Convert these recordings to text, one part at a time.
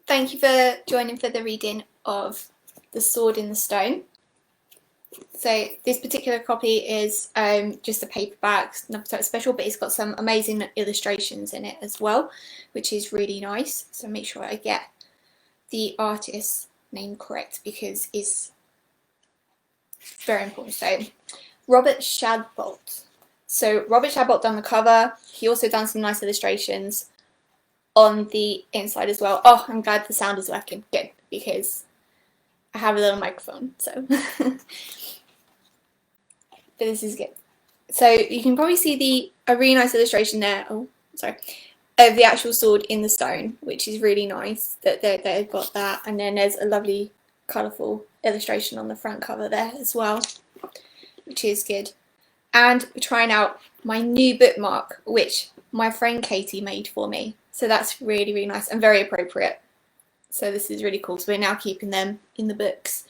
Thank you for joining for the reading of The Sword in the Stone. So this particular copy is just a paperback, nothing special, but it's got some amazing illustrations in it as well, which is really nice. So make sure I get the artist's name correct because it's very important. So Robert Shadbolt. So Robert Shadbolt done the cover. He also done some nice illustrations on the inside as well. Oh, I'm glad the sound is working. Good, because I have a little microphone, so but this is good. So you can probably see a really nice illustration there. Oh, sorry, of the actual sword in the stone, which is really nice that they've got that. And then there's a lovely, colourful illustration on the front cover there as well, which is good. And we're trying out my new bookmark, which my friend Katie made for me. So that's really, really nice and very appropriate. So this is really cool. So we're now keeping them in the books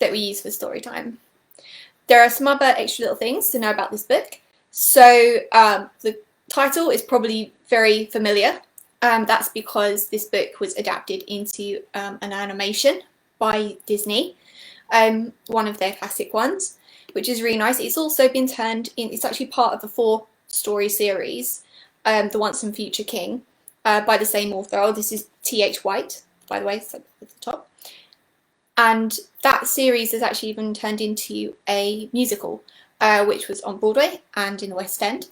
that we use for story time. There are some other extra little things to know about this book. So the title is probably very familiar. That's because this book was adapted into an animation by Disney, one of their classic ones, which is really nice. It's also been turned in, it's actually part of a 4-story series, The Once and Future King, by the same author. Oh, this is T.H. White, by the way, so at the top. And that series has actually even turned into a musical, which was on Broadway and in the West End.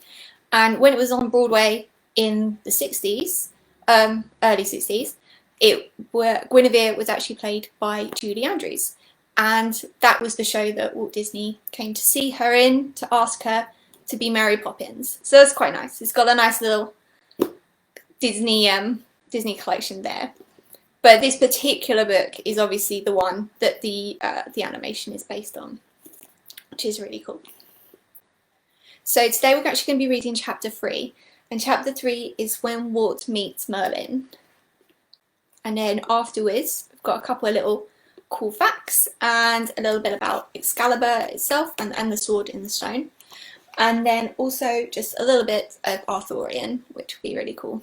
And when it was on Broadway in the 60s, early 60s, Guinevere was actually played by Julie Andrews. And that was the show that Walt Disney came to see her in, to ask her to be Mary Poppins. So that's quite nice. It's got a nice little Disney collection there. But this particular book is obviously the one that the animation is based on, which is really cool. So today we're actually going to be reading chapter 3, and chapter 3 is when Walt meets Merlin. And then afterwards, we've got a couple of little cool facts and a little bit about Excalibur itself and the sword in the stone. And then also just a little bit of Arthurian, which would be really cool.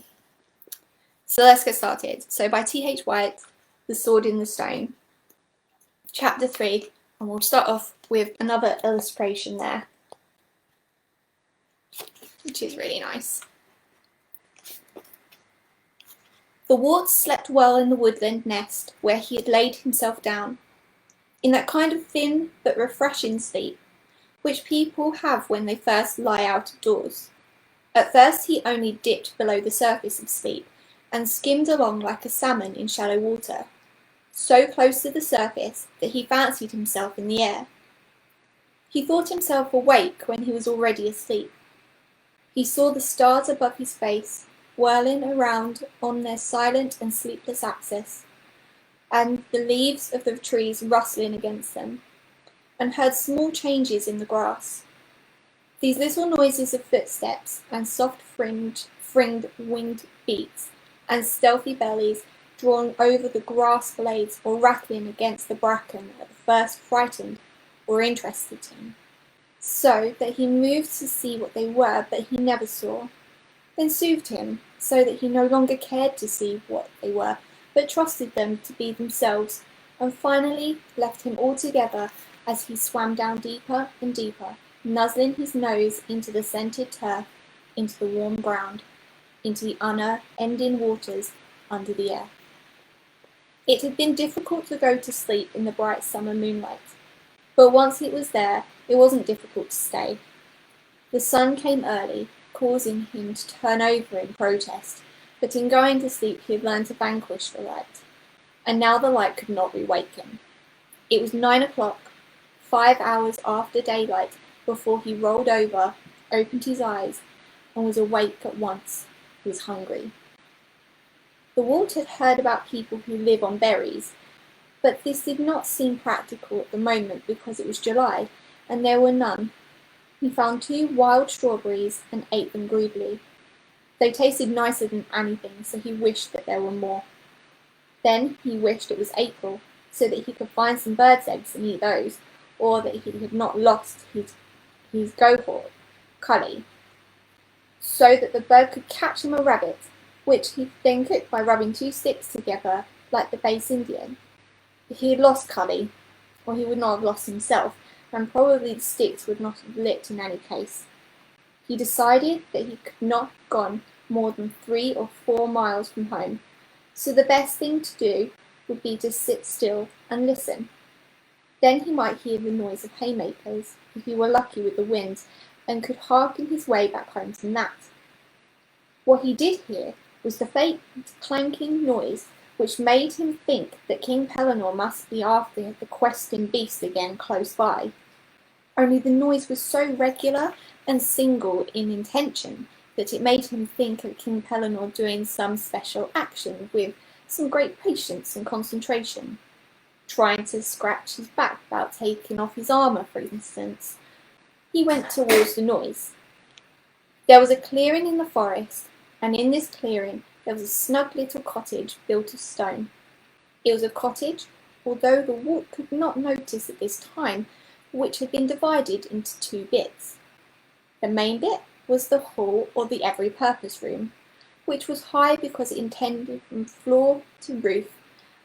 So let's get started. So by T.H. White, The Sword in the Stone, chapter 3, and we'll start off with another illustration there, which is really nice. The Wart slept well in the woodland nest where he had laid himself down, in that kind of thin but refreshing sleep which people have when they first lie out of doors. At first he only dipped below the surface of sleep, and skimmed along like a salmon in shallow water, so close to the surface that he fancied himself in the air. He thought himself awake when he was already asleep. He saw the stars above his face, whirling around on their silent and sleepless axis, and the leaves of the trees rustling against them, and heard small changes in the grass. These little noises of footsteps, and soft fringed winged beats, and stealthy bellies drawn over the grass blades or rattling against the bracken at first frightened or interested him, so that he moved to see what they were, but he never saw, then soothed him, so that he no longer cared to see what they were, but trusted them to be themselves, and finally left him altogether as he swam down deeper and deeper, nuzzling his nose into the scented turf, into the warm ground, into the unending waters under the air. It had been difficult to go to sleep in the bright summer moonlight, but once it was there, it wasn't difficult to stay. The sun came early, causing him to turn over in protest, but in going to sleep he had learned to vanquish the light, and now the light could not rewake him. It was 9 o'clock, 5 hours after daylight, before he rolled over, opened his eyes, and was awake at once. He was hungry. The Wart had heard about people who live on berries, but this did not seem practical at the moment because it was July, and there were none. He found 2 wild strawberries and ate them greedily. They tasted nicer than anything, so he wished that there were more. Then he wished it was April, so that he could find some birds' eggs and eat those, or that he had not lost his gohawk, Cully, so that the bird could catch him a rabbit, which he then cooked by rubbing 2 sticks together like the base Indian. He had lost Cully, or he would not have lost himself, and probably the sticks would not have lit in any case. He decided that he could not have gone more than 3 or 4 miles from home, so the best thing to do would be to sit still and listen. Then he might hear the noise of haymakers, if he were lucky with the wind, and could hearken his way back home from that. What he did hear was the faint clanking noise which made him think that King Pellinore must be after the questing beast again close by. Only the noise was so regular and single in intention that it made him think of King Pellinore doing some special action with some great patience and concentration, trying to scratch his back without taking off his armour, for instance. He went towards the noise. There was a clearing in the forest, and in this clearing there was a snug little cottage built of stone. It was a cottage, although the Wart could not notice at this time, which had been divided into 2 bits. The main bit was the hall or the every-purpose room, which was high because it intended from floor to roof,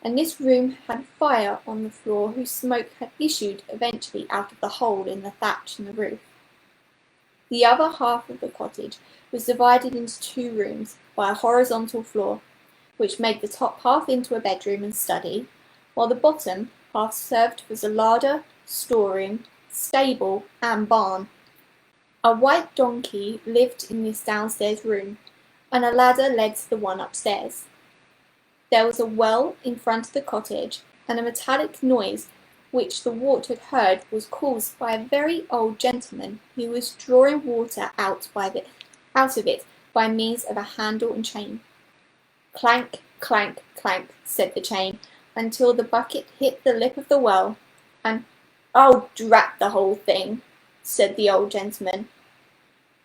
and this room had fire on the floor whose smoke had issued eventually out of the hole in the thatch in the roof. The other half of the cottage was divided into 2 rooms by a horizontal floor, which made the top half into a bedroom and study, while the bottom half served as a larder, storeroom, stable, and barn. A white donkey lived in this downstairs room, and a ladder led to the one upstairs. There was a well in front of the cottage, and a metallic noise which the Wart had heard was caused by a very old gentleman who was drawing water out of it by means of a handle and chain. Clank, clank, clank, said the chain, until the bucket hit the lip of the well, and "Oh, drat the whole thing," said the old gentleman.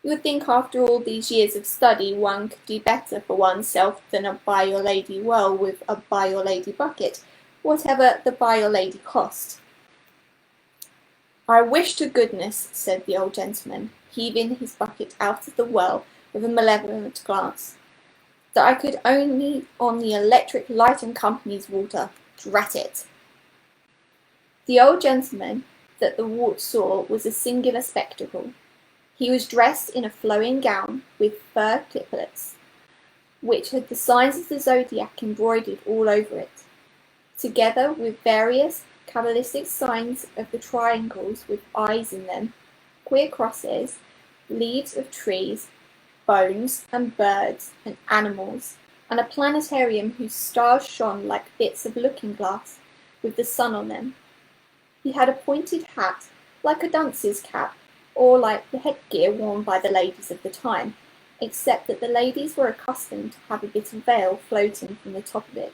You would think after all these years of study one could do better for oneself than a by-your-lady well with a by-your-lady bucket, whatever the by-your-lady cost. "I wish to goodness," said the old gentleman, heaving his bucket out of the well with a malevolent glance, "that I could only on the Electric Light and Company's water. Drat it!" The old gentleman that the Wart saw was a singular spectacle. He was dressed in a flowing gown with fur cliplets, which had the signs of the zodiac embroidered all over it, together with various cabalistic signs of the triangles with eyes in them, queer crosses, leaves of trees, bones and birds and animals, and a planetarium whose stars shone like bits of looking-glass with the sun on them. He had a pointed hat, like a dunce's cap, or like the headgear worn by the ladies of the time, except that the ladies were accustomed to have a bit of veil floating from the top of it.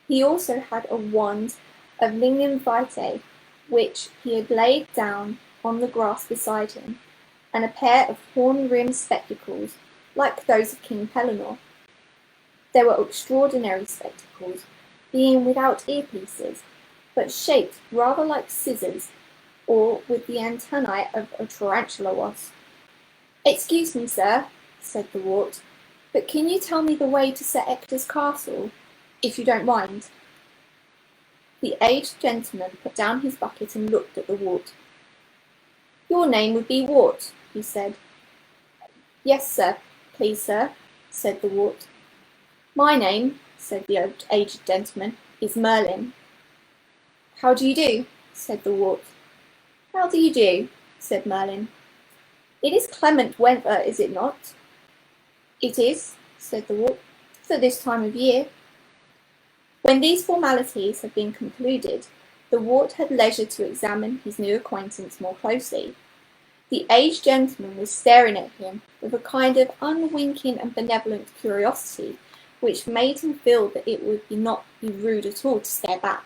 He also had a wand of lignum vitae, which he had laid down on the grass beside him, and a pair of horn-rimmed spectacles, like those of King Pellinore. They were extraordinary spectacles, being without earpieces, but shaped rather like scissors, or with the antennae of a tarantula wasp. "Excuse me, sir," said the Wart, "but can you tell me the way to Sir Ector's castle, if you don't mind?" The aged gentleman put down his bucket and looked at the Wart. "Your name would be Wart," he said. "Yes, sir, please, sir," said the Wart. "My name," said the aged gentleman, "is Merlin." "How do you do?" said the Wart. "How do you do?" said Merlin. "It is clement weather, is it not?" "It is," said the Wart, "for this time of year." When these formalities had been concluded, the Wart had leisure to examine his new acquaintance more closely. The aged gentleman was staring at him with a kind of unwinking and benevolent curiosity, which made him feel that it would not be rude at all to stare back.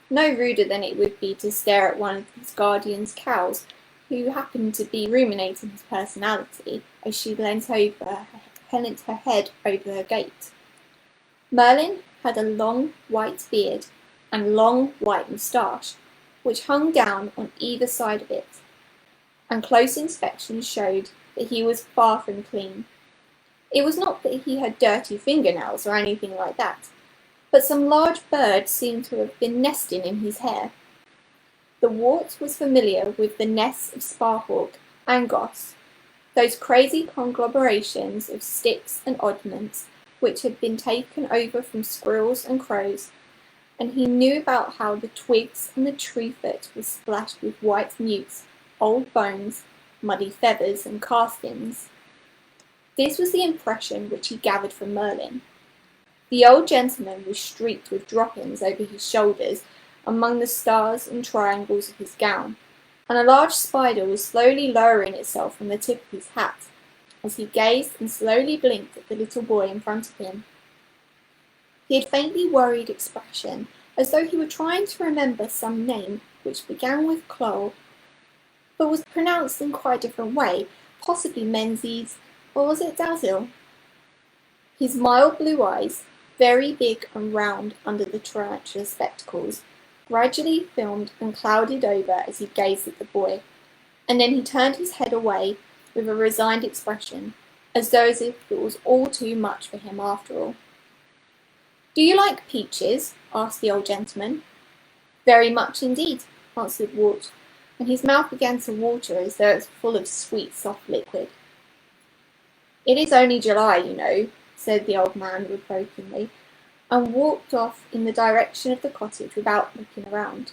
No ruder than it would be to stare at one of his guardian's cows, who happened to be ruminating his personality as she leant her head over her gate. Merlin had a long white beard and long white moustache, which hung down on either side of it, and close inspection showed that he was far from clean. It was not that he had dirty fingernails or anything like that. but some large birds seemed to have been nesting in his hair. The wart was familiar with the nests of sparhawk and goss, those crazy conglomerations of sticks and oddments which had been taken over from squirrels and crows, and he knew about how the twigs and the tree foot were splashed with white newts, old bones, muddy feathers, and castings. This was the impression which he gathered from Merlin. The old gentleman was streaked with droppings over his shoulders among the stars and triangles of his gown, and a large spider was slowly lowering itself from the tip of his hat, as he gazed and slowly blinked at the little boy in front of him. He had faintly worried expression, as though he were trying to remember some name which began with Clol, but was pronounced in quite a different way, possibly Menzies, or was it Dazil? His mild blue eyes, very big and round under the tarantula spectacles, gradually filmed and clouded over as he gazed at the boy, and then he turned his head away with a resigned expression, as though as if it was all too much for him after all. "Do you like peaches?" asked the old gentleman. "Very much indeed," answered Wart, and his mouth began to water as though it was full of sweet, soft liquid. "It is only July, you know," said the old man reprovingly, and walked off in the direction of the cottage without looking around.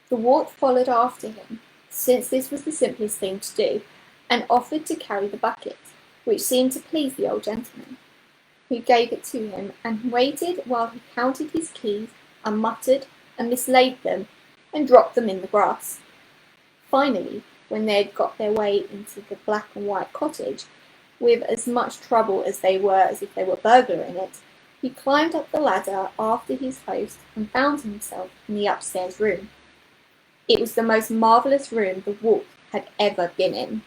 The wart followed after him, since this was the simplest thing to do, and offered to carry the bucket, which seemed to please the old gentleman, who gave it to him and waited while he counted his keys and muttered and mislaid them and dropped them in the grass. Finally, when they had got their way into the black and white cottage, with as much trouble as if they were burglaring it, he climbed up the ladder after his host and found himself in the upstairs room. It was the most marvellous room the wolf had ever been in.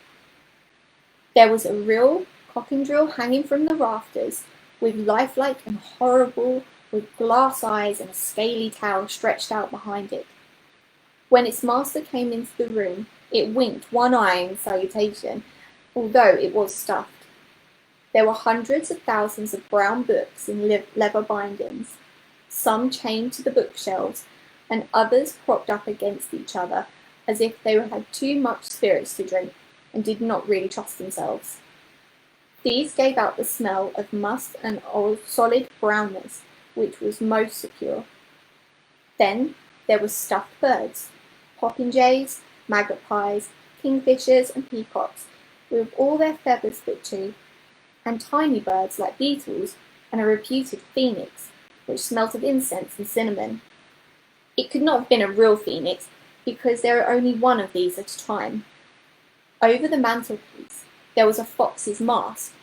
There was a real cock-and-drill hanging from the rafters, with lifelike and horrible, with glass eyes and a scaly tail stretched out behind it. When its master came into the room, it winked one eye in salutation, although it was stuffed. There were hundreds of thousands of brown books in leather bindings, some chained to the bookshelves, and others propped up against each other, as if they had too much spirits to drink, and did not really trust themselves. These gave out the smell of must and old solid brownness, which was most secure. Then there were stuffed birds, popinjays, magpies, kingfishers, and peacocks, with all their feathers but two, and tiny birds like beetles, and a reputed phoenix, which smelt of incense and cinnamon. It could not have been a real phoenix, because there were only one of these at a time. Over the mantelpiece there was a fox's mask,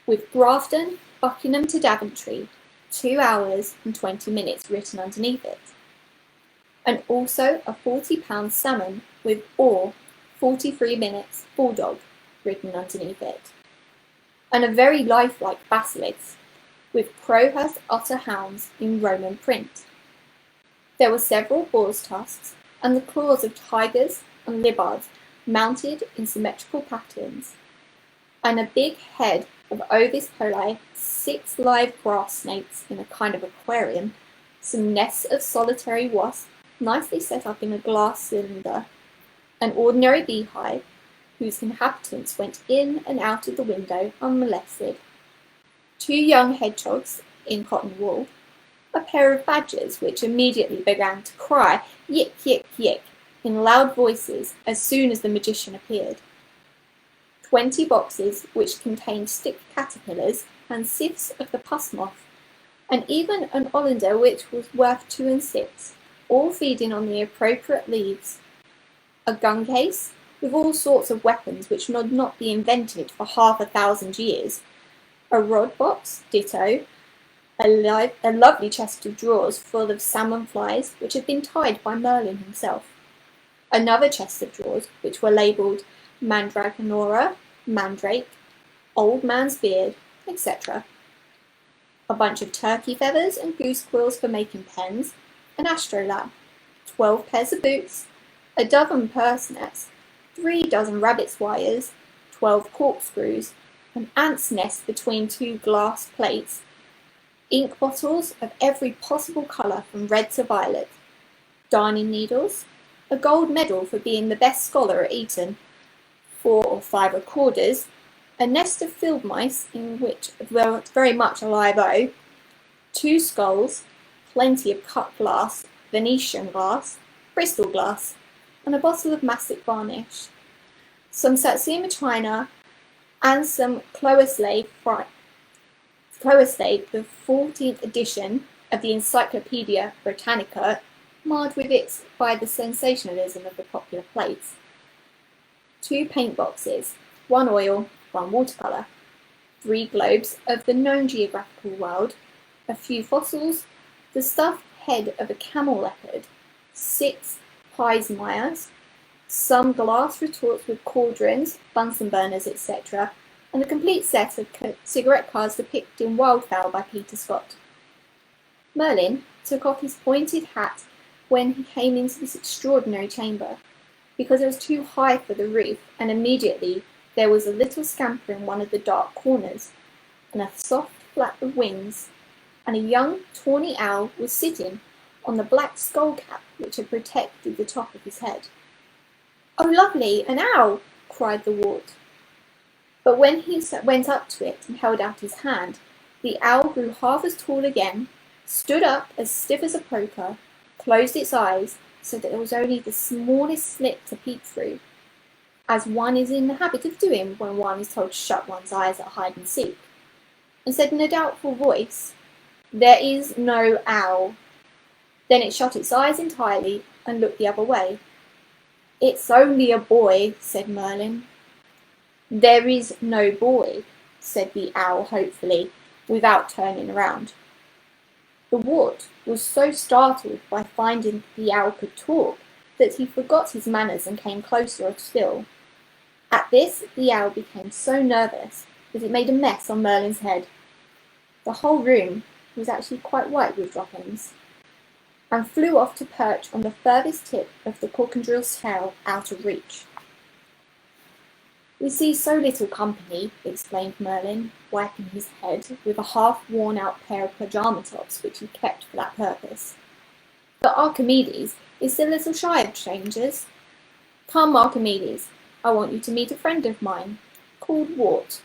with Grafton, Buckingham to Daventry, 2 hours and 20 minutes written underneath it, and also a £40 salmon with or 43 minutes bulldog written underneath it, and a very lifelike basilisk, with Crowhurst otter hounds in Roman print. There were several boar's tusks, and the claws of tigers and leopards mounted in symmetrical patterns, and a big head of Ovis poli, 6 live grass snakes in a kind of aquarium, some nests of solitary wasps nicely set up in a glass cylinder, an ordinary beehive, whose inhabitants went in and out of the window unmolested, 2 young hedgehogs in cotton wool, a pair of badgers which immediately began to cry yick, yick, yick in loud voices as soon as the magician appeared, 20 boxes which contained stick caterpillars and sieves of the pus moth, and even an olander which was worth 2 and 6, all feeding on the appropriate leaves, a gun case with all sorts of weapons which would not be invented for 500 years, a rod box, ditto, a lovely chest of drawers full of salmon flies which had been tied by Merlin himself, another chest of drawers which were labelled Mandragonora, Mandrake, Old Man's Beard, etc., a bunch of turkey feathers and goose quills for making pens, an astrolabe, 12 pairs of boots, a dozen purse nets, 3 dozen rabbit's wires, 12 corkscrews, an ant's nest between 2 glass plates, ink bottles of every possible colour from red to violet, darning needles, a gold medal for being the best scholar at Eton, 4 or 5 recorders, a nest of field mice in which there was very much a live oak, 2 skulls, plenty of cut glass, Venetian glass, Bristol glass, and a bottle of mastic varnish, some Satsuma china, and some Cloesley, the 14th edition of the Encyclopaedia Britannica, marred with it by the sensationalism of the popular plates. 2 paint boxes, 1 oil, 1 watercolour, 3 globes of the known geographical world, a few fossils, the stuffed head of a camel leopard, 6 Peismeyers, some glass retorts with cauldrons, Bunsen burners, etc., and a complete set of cigarette cards depicting wildfowl by Peter Scott. Merlin took off his pointed hat when he came into this extraordinary chamber, because it was too high for the roof, and immediately there was a little scamper in one of the dark corners, and a soft flap of wings, and a young tawny owl was sitting on the black skull cap which had protected the top of his head. "Oh, lovely, an owl!" cried the wart. But when he went up to it and held out his hand, the owl grew half as tall again, stood up as stiff as a poker, closed its eyes so that there was only the smallest slit to peep through, as one is in the habit of doing when one is told to shut one's eyes at hide and seek, and said in a doubtful voice, "There is no owl." Then it shut its eyes entirely and looked the other way. "It's only a boy," said Merlin. "There is no boy," said the owl hopefully, without turning around. The wart was so startled by finding the owl could talk that he forgot his manners and came closer still. At this the owl became so nervous that it made a mess on Merlin's head. The whole room was actually quite white with droppings, and flew off to perch on the furthest tip of the corkandrill's tail out of reach. "We see so little company," explained Merlin, wiping his head with a half-worn-out pair of pyjama tops which he kept for that purpose. "But Archimedes is still a little shy of strangers. Come, Archimedes, I want you to meet a friend of mine, called Wart."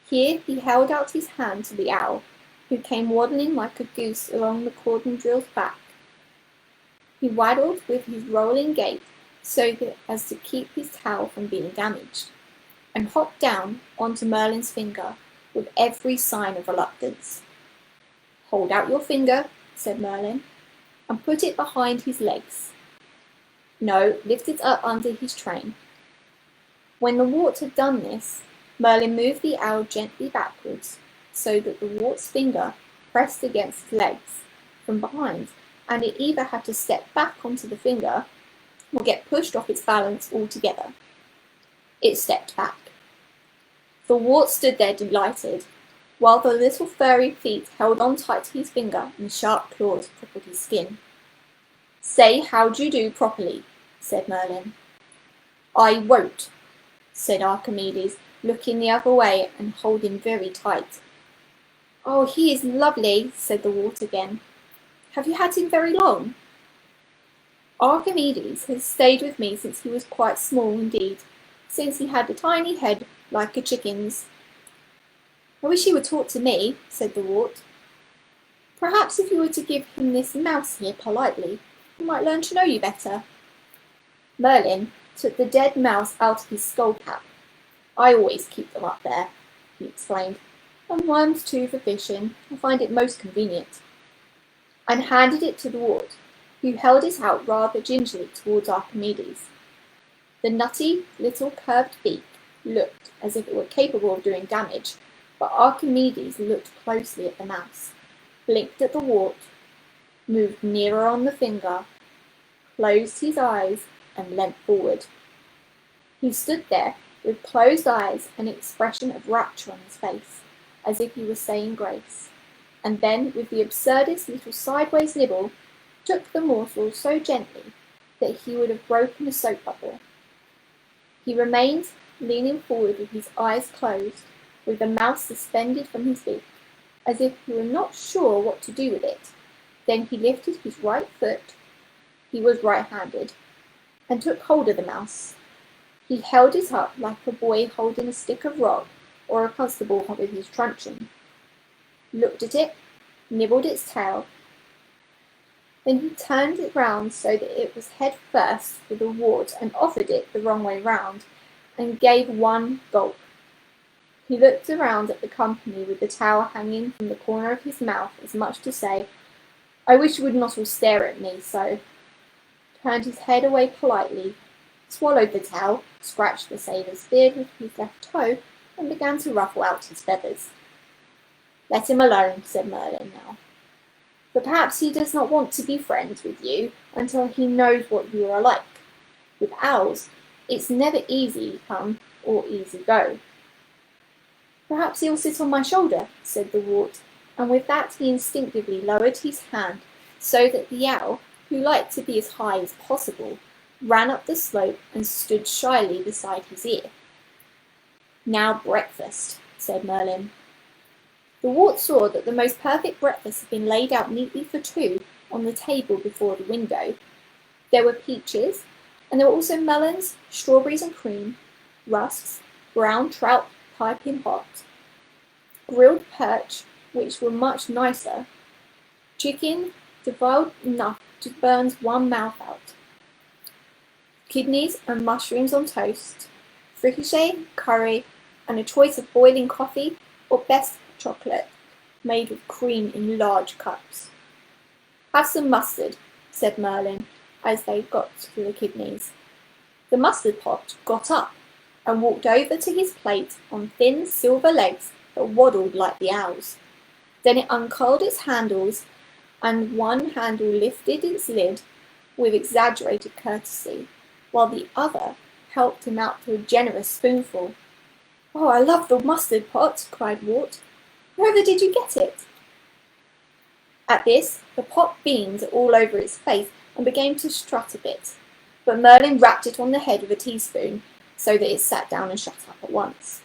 Here he held out his hand to the owl, who came waddling like a goose along the corkandrill's back. He waddled with his rolling gait so as to keep his tail from being damaged, and hopped down onto Merlin's finger with every sign of reluctance. "Hold out your finger," said Merlin, "and put it behind his legs. No, lift it up under his train." When the wart had done this, Merlin moved the owl gently backwards, so that the wart's finger pressed against his legs from behind, and it either had to step back onto the finger or get pushed off its balance altogether. It stepped back. The wart stood there delighted, while the little furry feet held on tight to his finger and sharp claws prickled his skin. "Say how do you do properly," said Merlin. "I won't," said Archimedes, looking the other way and holding very tight. "Oh, he is lovely," said the wart again. "Have you had him very long?" "Archimedes has stayed with me since he was quite small indeed, since he had a tiny head like a chicken's." "I wish he were taught to me," said the wart. "Perhaps if you were to give him this mouse here politely, he might learn to know you better." Merlin took the dead mouse out of his skull cap. "I always keep them up there," he explained, "and worms too for fishing. I find it most convenient," and handed it to the wart, who held it out rather gingerly towards Archimedes. The nutty little curved beak looked as if it were capable of doing damage, but Archimedes looked closely at the mouse, blinked at the wart, moved nearer on the finger, closed his eyes, and leant forward. He stood there with closed eyes and an expression of rapture on his face, as if he was saying grace, and then, with the absurdest little sideways nibble, took the morsel so gently that he would have broken a soap bubble. He remained leaning forward with his eyes closed, with the mouse suspended from his beak, as if he were not sure what to do with it. Then he lifted his right foot, he was right-handed, and took hold of the mouse. He held it up like a boy holding a stick of rock or a constable with his truncheon, looked at it, nibbled its tail. Then he turned it round so that it was head first for the wart and offered it the wrong way round, and gave one gulp. He looked around at the company with the towel hanging from the corner of his mouth, as much to say, "I wish you would not all stare at me so," turned his head away politely, swallowed the towel, scratched the sailor's beard with his left toe, and began to ruffle out his feathers. "Let him alone," said Merlin now. "But perhaps he does not want to be friends with you until he knows what you are like. With owls, it's never easy come or easy go." "Perhaps he'll sit on my shoulder," said the wart, and with that he instinctively lowered his hand so that the owl, who liked to be as high as possible, ran up the slope and stood shyly beside his ear. "Now breakfast," said Merlin. The wart saw that the most perfect breakfast had been laid out neatly for two on the table before the window. There were peaches, and there were also melons, strawberries and cream, rusks, brown trout piping hot, grilled perch, which were much nicer, chicken devoured enough to burn one's mouth out, kidneys and mushrooms on toast, fricassee, curry, and a choice of boiling coffee or best chocolate made with cream in large cups. "Have some mustard," said Merlin, as they got to the kidneys. The mustard pot got up and walked over to his plate on thin silver legs that waddled like the owl's. Then it uncurled its handles, and one handle lifted its lid with exaggerated courtesy, while the other helped him out to a generous spoonful. "Oh, I love the mustard pot," cried Wart. "Wherever did you get it?" At this, the pot beamed all over its face and began to strut a bit, but Merlin rapped it on the head with a teaspoon so that it sat down and shut up at once.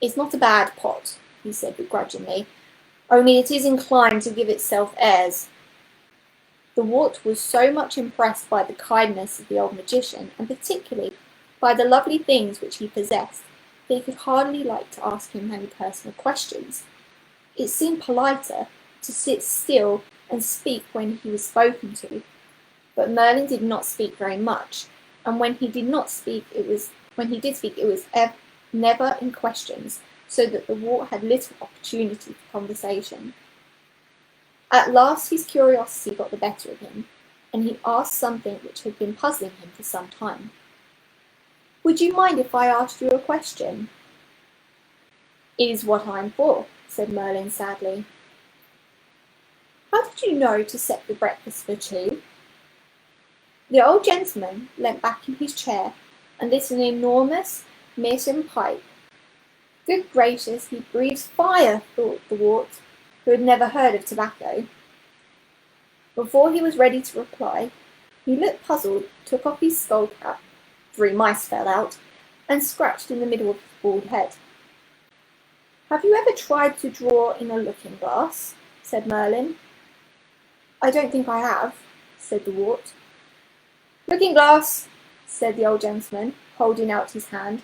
"It's not a bad pot," he said begrudgingly, "only it is inclined to give itself airs." The wart was so much impressed by the kindness of the old magician, and particularly by the lovely things which he possessed, that he could hardly like to ask him many personal questions. It seemed politer to sit still and speak when he was spoken to, but Merlin did not speak very much, and when he did speak, it was never in questions, so that the wart had little opportunity for conversation. At last his curiosity got the better of him, and he asked something which had been puzzling him for some time. "Would you mind if I asked you a question?" "It is what I am for," said Merlin sadly. "How did you know to set the breakfast for two?" The old gentleman leant back in his chair and lit an enormous meerschaum pipe. Good gracious, he breathes fire, thought the wart, who had never heard of tobacco. Before he was ready to reply, he looked puzzled, took off his skull cap, 3 mice fell out, and scratched in the middle of his bald head. "Have you ever tried to draw in a looking-glass?" said Merlin. "I don't think I have," said the wart. "Looking-glass," said the old gentleman, holding out his hand.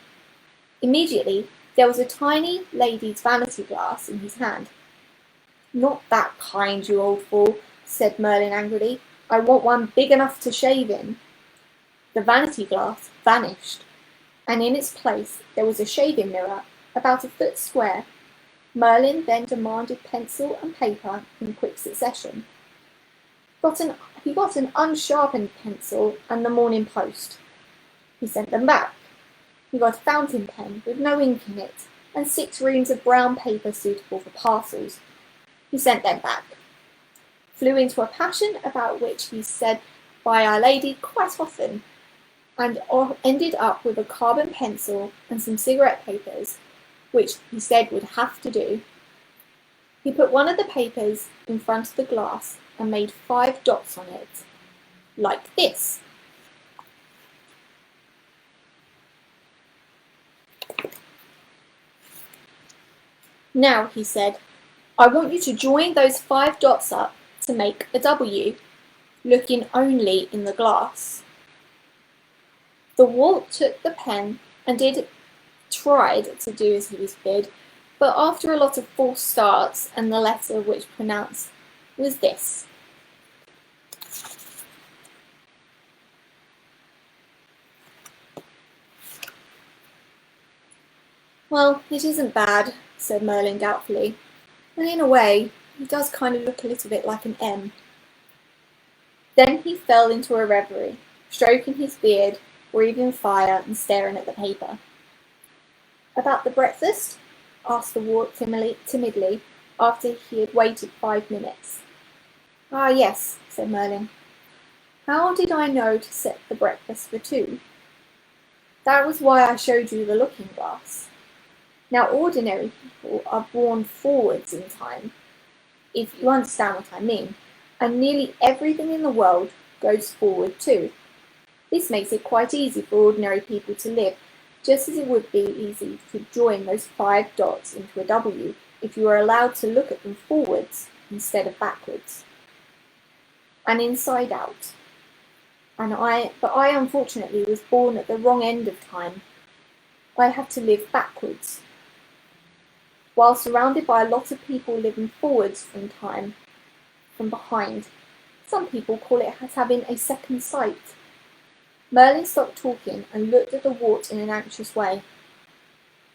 Immediately there was a tiny lady's vanity-glass in his hand. "Not that kind, you old fool," said Merlin angrily. "I want one big enough to shave in." The vanity-glass vanished, and in its place there was a shaving mirror about a foot square. Merlin then demanded pencil and paper in quick succession. He got an unsharpened pencil and the Morning Post. He sent them back. He got a fountain pen with no ink in it, and 6 reams of brown paper suitable for parcels. He sent them back. Flew into a passion about which he said "by Our Lady" quite often, and ended up with a carbon pencil and some cigarette papers, which he said would have to do. He put one of the papers in front of the glass and made 5 dots on it, like this. "Now," he said, I want you to join those 5 dots up to make a W, looking only in the glass. The wart took the pen and tried to do as he was bid, but after a lot of false starts, and the letter which pronounced was this. Well, it isn't bad, said Merlin doubtfully, and in a way, it does kind of look a little bit like an M. Then he fell into a reverie, stroking his beard, breathing fire and staring at the paper. About the breakfast? Asked the wart timidly, after he had waited 5 minutes. Ah, yes, said Merlin. How did I know to set the breakfast for 2? That was why I showed you the looking-glass. Now, ordinary people are born forwards in time, if you understand what I mean, and nearly everything in the world goes forward too. This makes it quite easy for ordinary people to live, just as it would be easy to join those 5 dots into a W if you were allowed to look at them forwards instead of backwards. And inside out. But I unfortunately was born at the wrong end of time. I had to live backwards. While surrounded by a lot of people living forwards from time, from behind. Some people call it having a second sight. Merlin stopped talking and looked at the wart in an anxious way.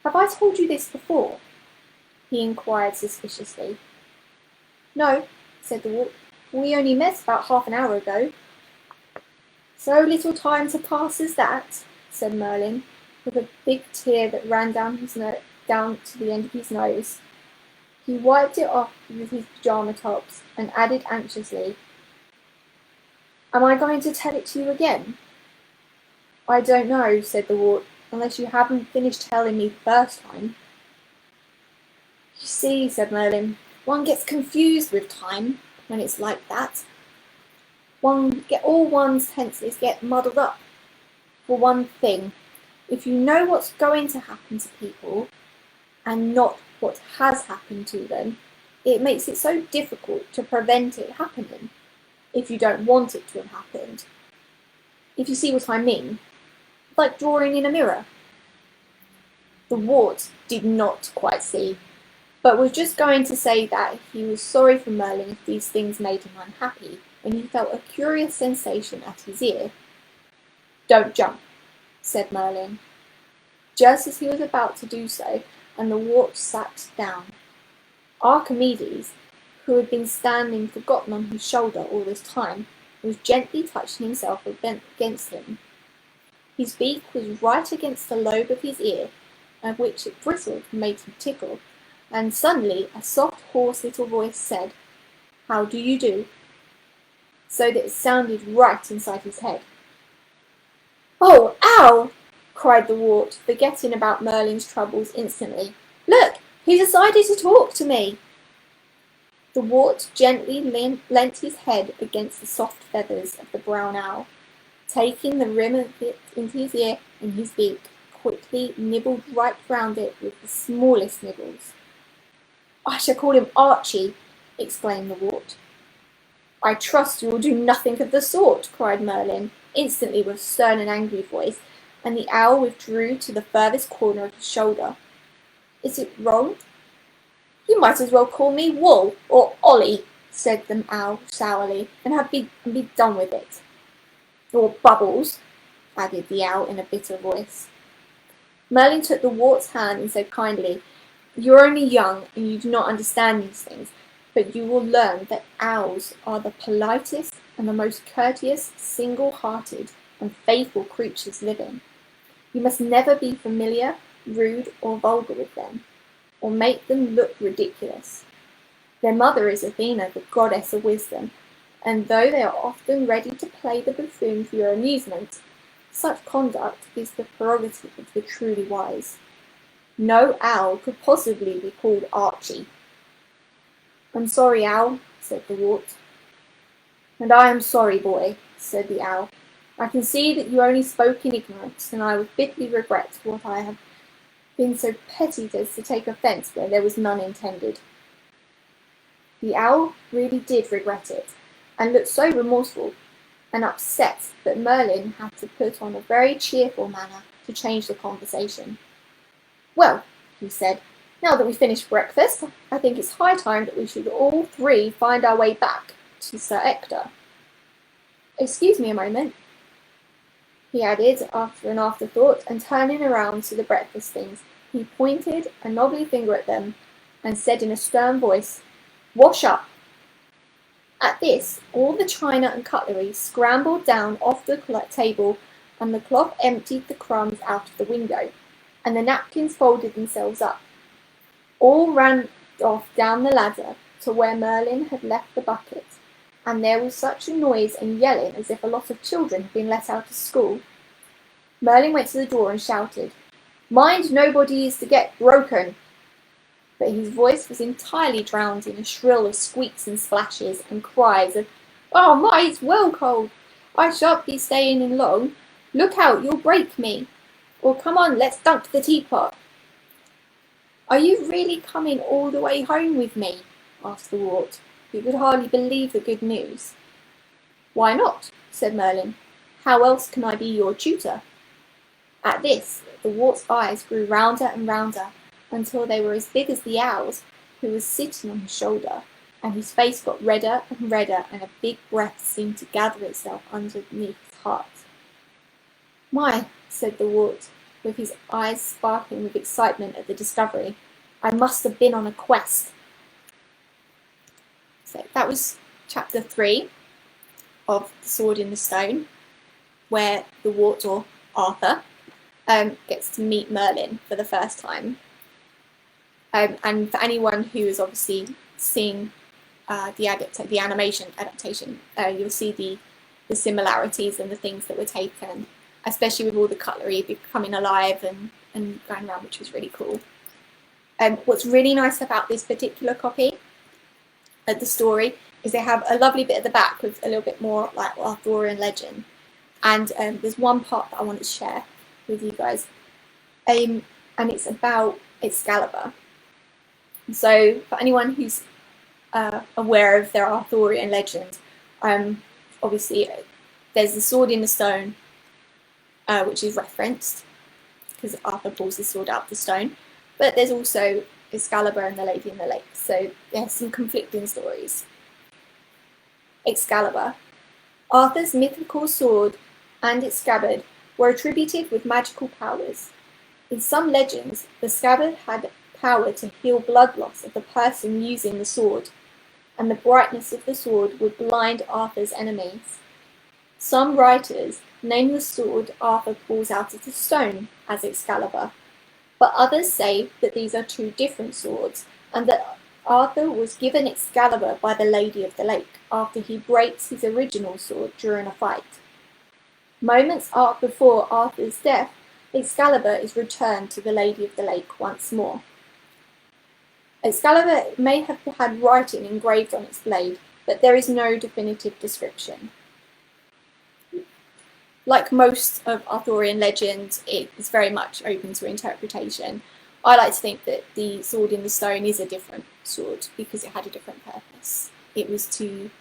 Have I told you this before? He inquired suspiciously. No, said the wart. We only met about half an hour ago. So little time to pass as that, said Merlin, with a big tear that ran down to the end of his nose. He wiped it off with his pyjama tops and added anxiously, Am I going to tell it to you again? I don't know, said the wart, unless you haven't finished telling me the first time. You see, said Merlin, one gets confused with time when it's like that. All one's senses get muddled up. For one thing, if you know what's going to happen to people, and not what has happened to them, it makes it so difficult to prevent it happening, if you don't want it to have happened. If you see what I mean, like drawing in a mirror. The wart did not quite see, but was just going to say that he was sorry for Merlin if these things made him unhappy, when he felt a curious sensation at his ear. Don't jump, said Merlin. Just as he was about to do so, and the wart sat down. Archimedes, who had been standing forgotten on his shoulder all this time, was gently touching himself against him. His beak was right against the lobe of his ear, at which it bristled and made him tickle, and suddenly a soft, hoarse little voice said, How do you do? So that it sounded right inside his head. Oh, ow! Cried the wart, forgetting about Merlin's troubles instantly. Look, he decided to talk to me. The wart gently leant his head against the soft feathers of the brown owl, taking the rim of it into his ear and his beak, quickly nibbled right round it with the smallest nibbles. I shall call him Archie, exclaimed the wart. I trust you will do nothing of the sort, cried Merlin, instantly with stern and angry voice, and the owl withdrew to the furthest corner of his shoulder. Is it wrong? You might as well call me Wool or Ollie, said the owl sourly, and be done with it. Or Bubbles, added the owl in a bitter voice. Merlin took the wart's hand and said kindly, You are only young and you do not understand these things, but you will learn that owls are the politest and the most courteous, single-hearted, and faithful creatures living. You must never be familiar, rude, or vulgar with them, or make them look ridiculous. Their mother is Athena, the goddess of wisdom, and though they are often ready to play the buffoon for your amusement, such conduct is the prerogative of the truly wise. No owl could possibly be called Archie. I'm sorry, owl, said the wart. And I am sorry, boy, said the owl. I can see that you only spoke in ignorance, and I would bitterly regret what I have been so petty as to take offence where there was none intended. The owl really did regret it, and looked so remorseful and upset that Merlin had to put on a very cheerful manner to change the conversation. "Well," he said, "now that we've finished breakfast, I think it's high time that we should all three find our way back to Sir Ector. Excuse me a moment," he added after an afterthought, and turning around to the breakfast things, he pointed a knobby finger at them and said in a stern voice, "Wash up." At this, all the china and cutlery scrambled down off the table, and the cloth emptied the crumbs out of the window, and the napkins folded themselves up. All ran off down the ladder to where Merlin had left the bucket, and there was such a noise and yelling as if a lot of children had been let out of school. Merlin went to the door and shouted, "Mind nobody is to get broken!" But his voice was entirely drowned in a shrill of squeaks and splashes and cries of, "Oh my, it's well cold! I shan't be staying in long. Look out, you'll break me! Or come on, let's dunk the teapot." "Are you really coming all the way home with me?" asked the wart, who could hardly believe the good news. "Why not?" said Merlin. "How else can I be your tutor?" At this, the wart's eyes grew rounder and rounder, until they were as big as the owl's, who was sitting on his shoulder, and his face got redder and redder, and a big breath seemed to gather itself underneath his heart. "My," said the wart, with his eyes sparkling with excitement at the discovery, "I must have been on a quest." So that was chapter 3 of The Sword in the Stone, where the wart, or Arthur, gets to meet Merlin for the first time. And for anyone who has obviously seen the animation adaptation, you'll see the similarities and the things that were taken, especially with all the cutlery becoming alive and going around, which was really cool. What's really nice about this particular copy of the story is they have a lovely bit at the back with a little bit more like Arthurian legend. And there's one part that I want to share with you guys, and it's about Excalibur. So for anyone who's aware of their Arthurian legend, obviously there's the sword in the stone, which is referenced because Arthur pulls the sword out of the stone, but there's also Excalibur and the Lady in the Lake, so there's some conflicting stories. Excalibur. Arthur's mythical sword and its scabbard were attributed with magical powers. In some legends, the scabbard had power to heal blood loss of the person using the sword, and the brightness of the sword would blind Arthur's enemies. Some writers name the sword Arthur pulls out of the stone as Excalibur, but others say that these are two different swords, and that Arthur was given Excalibur by the Lady of the Lake after he breaks his original sword during a fight. Moments before Arthur's death, Excalibur is returned to the Lady of the Lake once more. Excalibur may have had writing engraved on its blade, but there is no definitive description. Like most of Arthurian legends, it is very much open to interpretation. I like to think that the sword in the stone is a different sword because it had a different purpose. It was to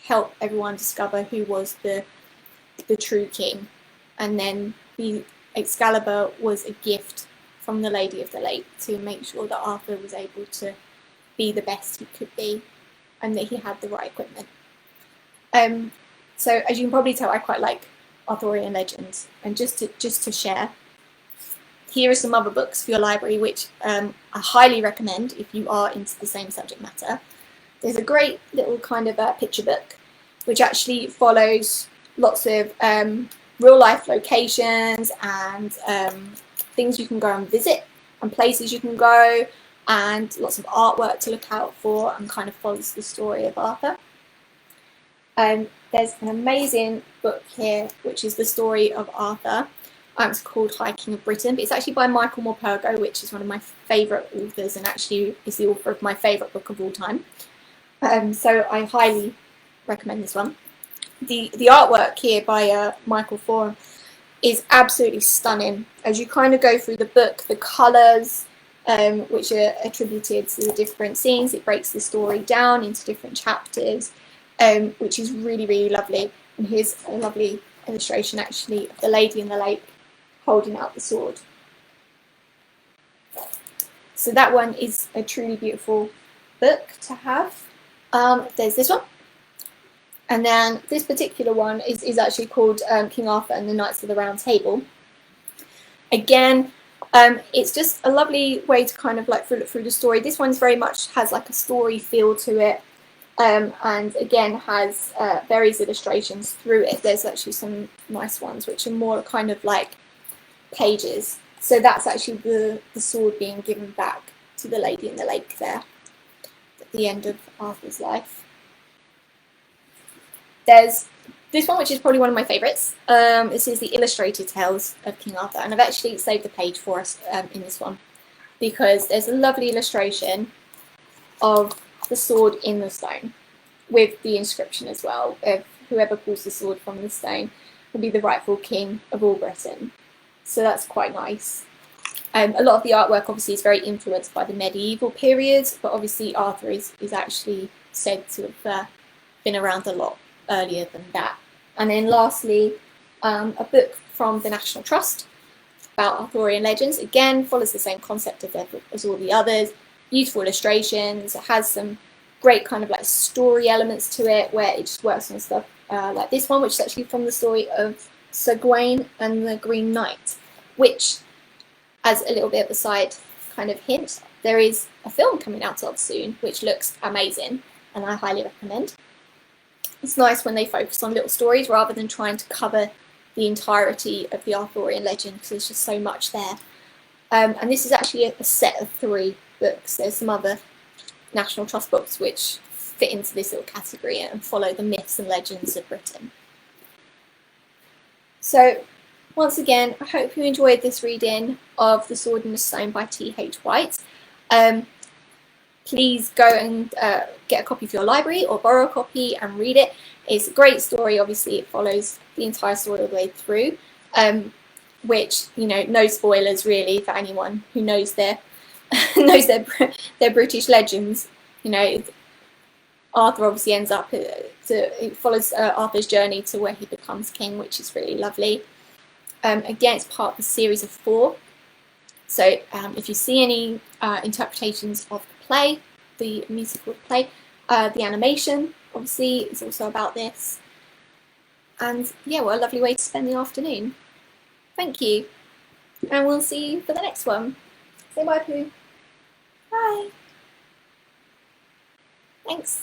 help everyone discover who was the true king, and then the Excalibur was a gift from the Lady of the Lake to make sure that Arthur was able to be the best he could be and that he had the right equipment. So as you can probably tell, I quite like Arthurian legends, and just to share, here are some other books for your library which I highly recommend if you are into the same subject matter. There's a great little kind of picture book which actually follows lots of real life locations and things you can go and visit and places you can go, and lots of artwork to look out for, and kind of follows the story of Arthur. There's an amazing book here which is the story of Arthur. It's called High King of Britain, but it's actually by Michael Morpurgo, which is one of my favourite authors and actually is the author of my favourite book of all time. So I highly recommend this one. The artwork here by Michael Foran is absolutely stunning. As you kind of go through the book, the colours, which are attributed to the different scenes. It breaks the story down into different chapters, which is really, really lovely. And here's a lovely illustration actually of the lady in the lake holding out the sword. So that one is a truly beautiful book to have. There's this one. And then this particular one is actually called King Arthur and the Knights of the Round Table. Again, it's just a lovely way to kind of like look through the story. This one's very much has like a story feel to it, and again has various illustrations through it. There's actually some nice ones which are more kind of like pages. So that's actually the sword being given back to the lady in the lake there at the end of Arthur's life. There's this one, which is probably one of my favourites. This is the Illustrated Tales of King Arthur, and I've actually saved a page for us in this one because there's a lovely illustration of the sword in the stone with the inscription as well of whoever pulls the sword from the stone will be the rightful king of all Britain. So that's quite nice. A lot of the artwork obviously is very influenced by the medieval period, but obviously Arthur is actually said to have been around a lot earlier than that. And then lastly, a book from the National Trust about Arthurian legends. Again, follows the same concept as all the others. Beautiful illustrations. It has some great kind of like story elements to it where it just works on stuff like this one, which is actually from the story of Sir Gawain and the Green Knight, which, as a little bit of a side kind of hint, there is a film coming out of soon, which looks amazing, and I highly recommend. It's nice when they focus on little stories rather than trying to cover the entirety of the Arthurian legend because there's just so much there. And this is actually a set of 3 books. There's some other National Trust books which fit into this little category and follow the myths and legends of Britain. So once again, I hope you enjoyed this reading of The Sword and the Stone by T.H. White. Please go and get a copy for your library or borrow a copy and read it. It's a great story. Obviously, it follows the entire story all the way through, which, you know, no spoilers really for anyone who knows their their British legends. You know, Arthur obviously ends up it follows Arthur's journey to where he becomes king, which is really lovely. Again, it's part of the series of 4. So if you see any interpretations of the play, the musical play, the animation obviously is also about this. And yeah, what a lovely way to spend the afternoon. Thank you. And we'll see you for the next one. Say bye, Pooh. Bye. Thanks.